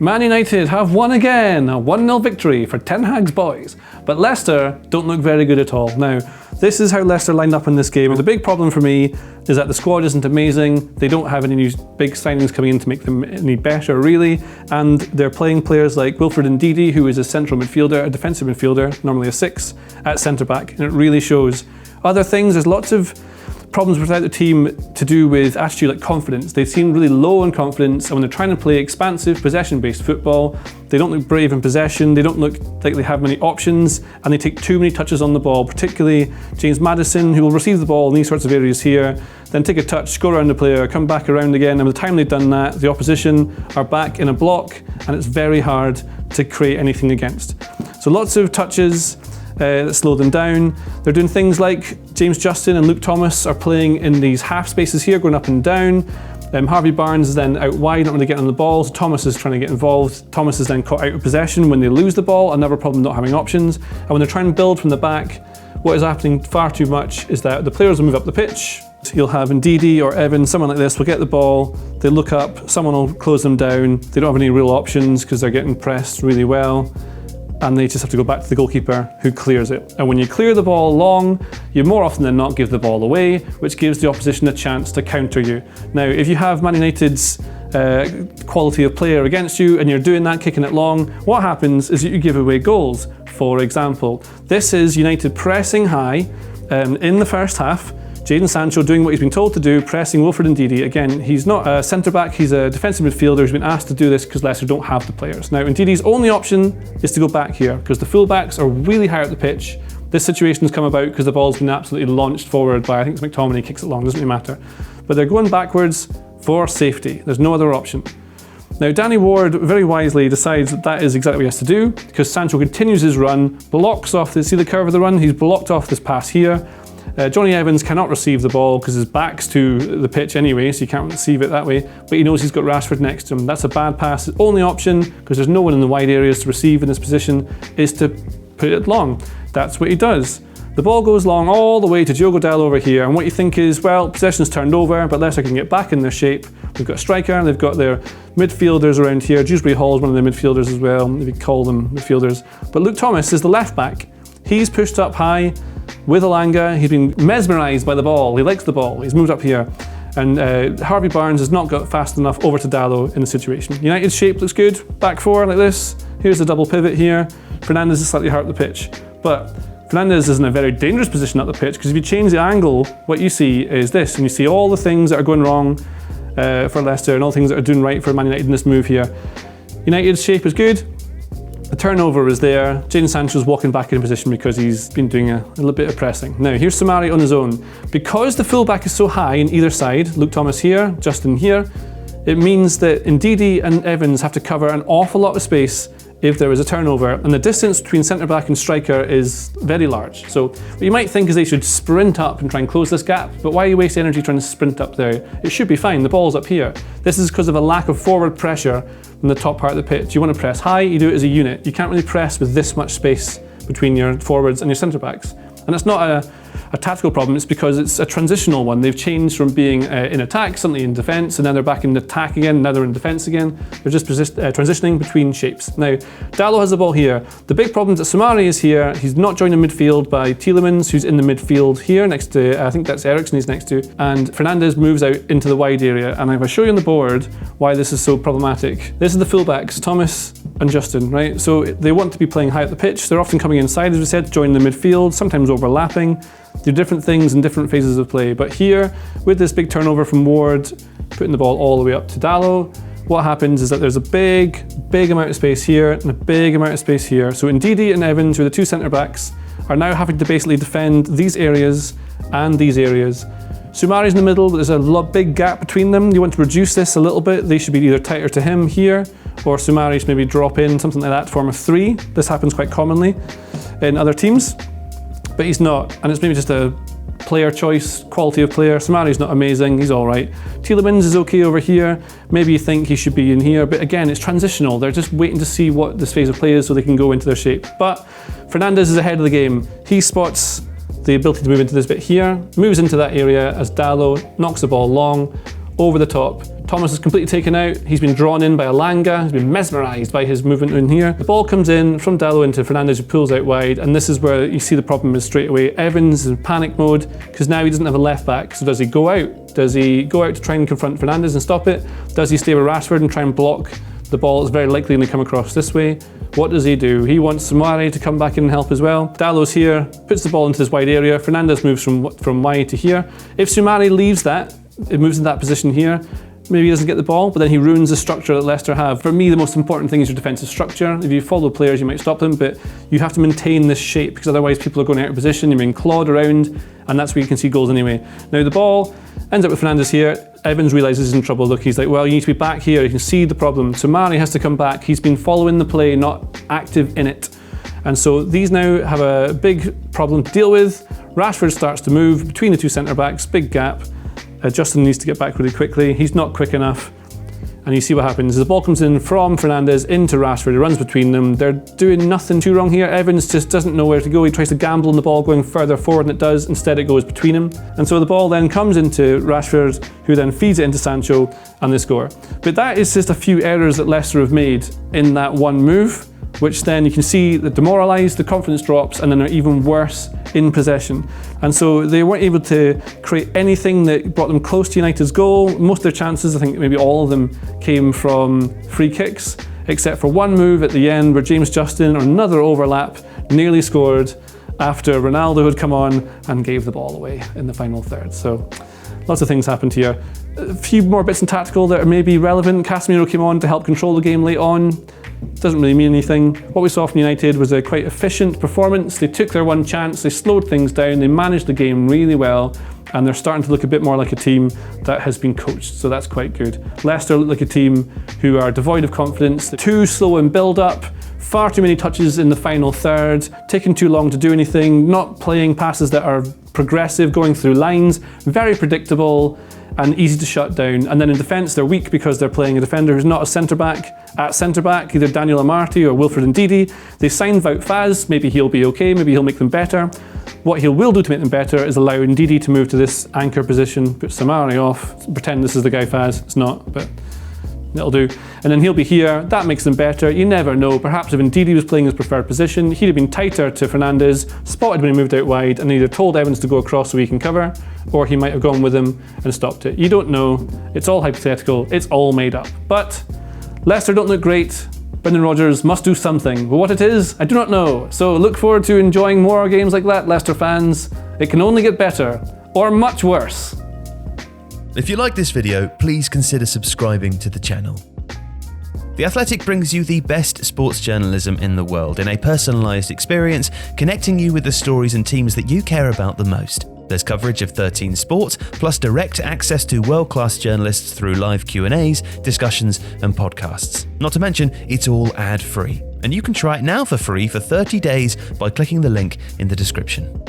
Man United have won again, a 1-0 victory for Ten Hag's boys. But Leicester don't look very good at all. Now, this is how Leicester lined up in this game. The big problem for me is that the squad isn't amazing. They don't have any new big signings coming in to make them any better, really. And they're playing players like Wilfred Ndidi, who is a central midfielder, a defensive midfielder, normally a 6, at centre-back, and it really shows. Other things, there's lots of problems without the team to do with attitude like confidence. They seem really low in confidence, and when they're trying to play expansive, possession-based football, they don't look brave in possession, they don't look like they have many options, and they take too many touches on the ball, particularly James Maddison, who will receive the ball in these sorts of areas here, then take a touch, go around the player, come back around again, and by the time they've done that, the opposition are back in a block, and it's very hard to create anything against. So lots of touches that slow them down. They're doing things like James Justin and Luke Thomas are playing in these half spaces here, going up and down. Harvey Barnes is then out wide, not really getting on the ball, so Thomas is trying to get involved. Thomas is then caught out of possession when they lose the ball, another problem not having options. And when they're trying to build from the back, what is happening far too much is that the players will move up the pitch. You'll have Ndidi or Evan, someone like this will get the ball, they look up, someone will close them down, they don't have any real options because they're getting pressed really well, and they just have to go back to the goalkeeper who clears it. And when you clear the ball long, you more often than not give the ball away, which gives the opposition a chance to counter you. Now, if you have Man United's quality of player against you and you're doing that, kicking it long, what happens is that you give away goals. For example, this is United pressing high in the first half. Jadon Sancho doing what he's been told to do, pressing Wilfred Ndidi. Again, he's not a centre-back, he's a defensive midfielder who's been asked to do this because Leicester don't have the players. Now, Ndidi's only option is to go back here because the full-backs are really high up the pitch. This situation has come about because the ball's been absolutely launched forward by, I think it's McTominay, kicks it long, doesn't really matter. But they're going backwards for safety. There's no other option. Now, Danny Ward very wisely decides that that is exactly what he has to do because Sancho continues his run, blocks off see the curve of the run? He's blocked off this pass here. Johnny Evans cannot receive the ball because his back's to the pitch anyway, so he can't receive it that way, but he knows he's got Rashford next to him. That's a bad pass. His only option, because there's no one in the wide areas to receive in this position, is to put it long. That's what he does. The ball goes long all the way to Diogo Dalot over here, and what you think is, well, possession's turned over, but Leicester can get back in their shape. They've got a striker, they've got their midfielders around here. Dewsbury-Hall is one of their midfielders as well, if you call them midfielders. But Luke Thomas is the left back. He's pushed up high with Elanga. He's been mesmerised by the ball. He likes the ball. He's moved up here. And Harvey Barnes has not got fast enough over to Dalot in the situation. United's shape looks good. Back four like this. Here's the double pivot here. Fernandes is slightly higher up the pitch. But Fernandes is in a very dangerous position up the pitch because if you change the angle, what you see is this. And you see all the things that are going wrong for Leicester and all the things that are doing right for Man United in this move here. United's shape is good. The turnover is there. Jadon Sancho's walking back in position because he's been doing a little bit of pressing. Now, here's Samari on his own. Because the fullback is so high on either side, Luke Thomas here, Justin here, it means that Ndidi and Evans have to cover an awful lot of space if there is a turnover, and the distance between centre-back and striker is very large. So what you might think is they should sprint up and try and close this gap, but why you waste energy trying to sprint up there? It should be fine, the ball's up here. This is because of a lack of forward pressure in the top part of the pitch. You want to press high, you do it as a unit. You can't really press with this much space between your forwards and your centre-backs. And it's not a tactical problem, it's because it's a transitional one. They've changed from being in attack, suddenly in defence, and then they're back in attack again, now they're in defence again. They're just transitioning between shapes. Now, Dalot has the ball here. The big problem is that Samari is here. He's not joined in midfield by Tielemans, who's in the midfield here next to, I think that's Eriksen he's next to, and Fernandes moves out into the wide area. And if I show you on the board why this is so problematic, this is the fullbacks, Thomas and Justin, right? So they want to be playing high up the pitch. They're often coming inside, as we said, to join the midfield, sometimes overlapping, do different things in different phases of play. But here, with this big turnover from Ward, putting the ball all the way up to Dalot, what happens is that there's a big amount of space here and a big amount of space here. So Ndidi and Evans, who are the two centre-backs, are now having to basically defend these areas and these areas. Soumari's in the middle, but there's a big gap between them. You want to reduce this a little bit. They should be either tighter to him here, or Soumari should maybe drop in, something like that, form of three. This happens quite commonly in other teams, but he's not. And it's maybe just a player choice, quality of player. Soumari's not amazing, he's all right. Tielemans is okay over here. Maybe you think he should be in here, but again, it's transitional. They're just waiting to see what this phase of play is so they can go into their shape. But Fernandes is ahead of the game. He spots the ability to move into this bit here, moves into that area as Dalot knocks the ball long. over the top. Thomas is completely taken out. He's been drawn in by Elanga. He's been mesmerised by his movement in here. The ball comes in from Dalot into Fernandes, who pulls out wide, and this is where you see the problem is straight away. Evans is in panic mode because now he doesn't have a left back. So does he go out? Does he go out to try and confront Fernandes and stop it? Does he stay with Rashford and try and block the ball? It's very likely going to come across this way. What does he do? He wants Soumaré to come back in and help as well. Dalot's here, puts the ball into this wide area. Fernandes moves from wide to here. If Soumaré leaves that, it moves in that position here, maybe he doesn't get the ball, but then he ruins the structure that Leicester have. For me, the most important thing is your defensive structure. If you follow players, you might stop them, but you have to maintain this shape because otherwise people are going out of position, you're being clawed around, and that's where you can see goals anyway. Now the ball ends up with Fernandes here. Evans realises he's in trouble. Look, he's like, well, you need to be back here. You can see the problem. Soumaré has to come back. He's been following the play, not active in it. And so these now have a big problem to deal with. Rashford starts to move between the two centre-backs, big gap. Justin needs to get back really quickly. He's not quick enough. And you see what happens. The ball comes in from Fernandes into Rashford. It runs between them. They're doing nothing too wrong here. Evans just doesn't know where to go. He tries to gamble on the ball going further forward than it does. Instead, it goes between him. And so the ball then comes into Rashford, who then feeds it into Sancho, and they score. But that is just a few errors that Leicester have made in that one move, which then you can see that demoralised, the confidence drops, and then they're even worse in possession. And so they weren't able to create anything that brought them close to United's goal. Most of their chances, I think maybe all of them, came from free kicks, except for one move at the end where James Justin, on another overlap, nearly scored after Ronaldo had come on and gave the ball away in the final third. So lots of things happened here. A few more bits in tactical that are maybe relevant. Casemiro came on to help control the game late on. Doesn't really mean anything. What we saw from United was a quite efficient performance. They took their one chance, they slowed things down, they managed the game really well, and they're starting to look a bit more like a team that has been coached, so that's quite good. Leicester look like a team who are devoid of confidence, too slow in build-up, far too many touches in the final third, taking too long to do anything, not playing passes that are progressive, going through lines, very predictable and easy to shut down. And then in defence, they're weak because they're playing a defender who's not a centre-back at centre-back, either Daniel Amartey or Wilfred Ndidi. They signed Wout Faz, maybe he'll be okay, maybe he'll make them better. What he will do to make them better is allow Ndidi to move to this anchor position, put Soumaré off, pretend this is the guy Faz, it's not, but it'll do. And then he'll be here, that makes them better. You never know, perhaps if Ndidi was playing his preferred position, he'd have been tighter to Fernandes, spotted when he moved out wide, and either told Evans to go across so he can cover, or he might have gone with him and stopped it. You don't know, it's all hypothetical, it's all made up. But Leicester don't look great. Brendan Rodgers must do something, but what it is, I do not know. So look forward to enjoying more games like that, Leicester fans. It can only get better, or much worse. If you like this video, please consider subscribing to the channel. The Athletic brings you the best sports journalism in the world in a personalised experience, connecting you with the stories and teams that you care about the most. There's coverage of 13 sports, plus direct access to world-class journalists through live Q&As, discussions and podcasts. Not to mention, it's all ad-free. And you can try it now for free for 30 days by clicking the link in the description.